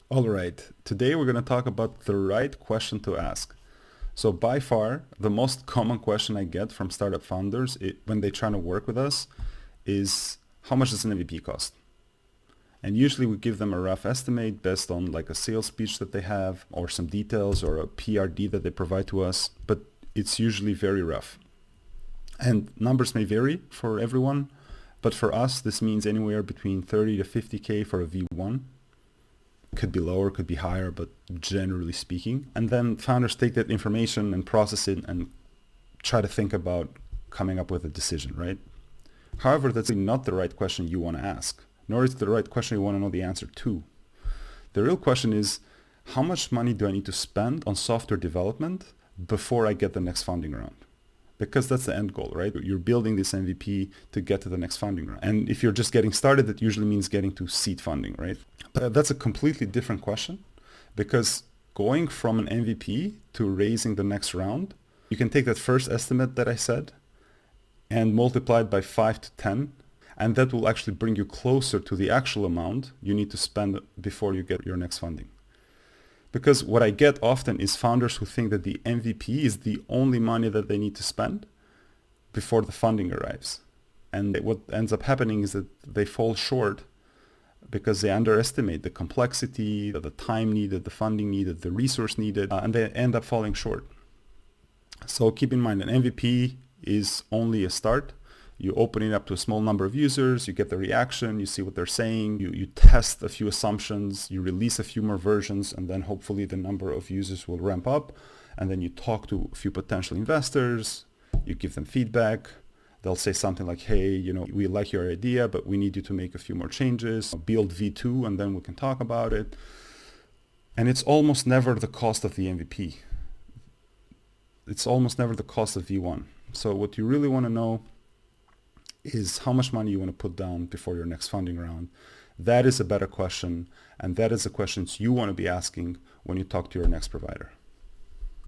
All right, today we're going to talk about the right question to ask. So by far, the most common question I get from startup founders when they're trying to work with us is how much does an MVP cost? And usually we give them a rough estimate based on like a sales speech that they have or some details or a PRD that they provide to us, but it's usually very rough. And numbers may vary for everyone, but for us, this means anywhere between 30 to 50K for a V1. Could be lower, could be higher, but generally speaking. And then founders take that information and process it and try to think about coming up with a decision, right? However, that's not the right question you want to ask, nor is it the right question you want to know the answer to. The real question is, how much money do I need to spend on software development before I get the next funding round? Because that's the end goal, right? You're building this MVP to get to the next funding round. And if you're just getting started, that usually means getting to seed funding, right? But that's a completely different question, because going from an MVP to raising the next round, you can take that first estimate that I said and multiply it by 5 to 10, and that will actually bring you closer to the actual amount you need to spend before you get your next funding. Because what I get often is founders who think that the MVP is the only money that they need to spend before the funding arrives. And what ends up happening is that they fall short because they underestimate the complexity, the time needed, the funding needed, the resource needed, and they end up falling short. So keep in mind, an MVP is only a start. You open it up to a small number of users, you get the reaction, you see what they're saying, you test a few assumptions, you release a few more versions, and then hopefully the number of users will ramp up. And then you talk to a few potential investors, you give them feedback. They'll say something like, hey, we like your idea, but we need you to make a few more changes, build V2, and then we can talk about it. And it's almost never the cost of the MVP. It's almost never the cost of V1. So what you really want to know is how much money you want to put down before your next funding round. That is a better question, and that is the questions you want to be asking when you talk to your next provider.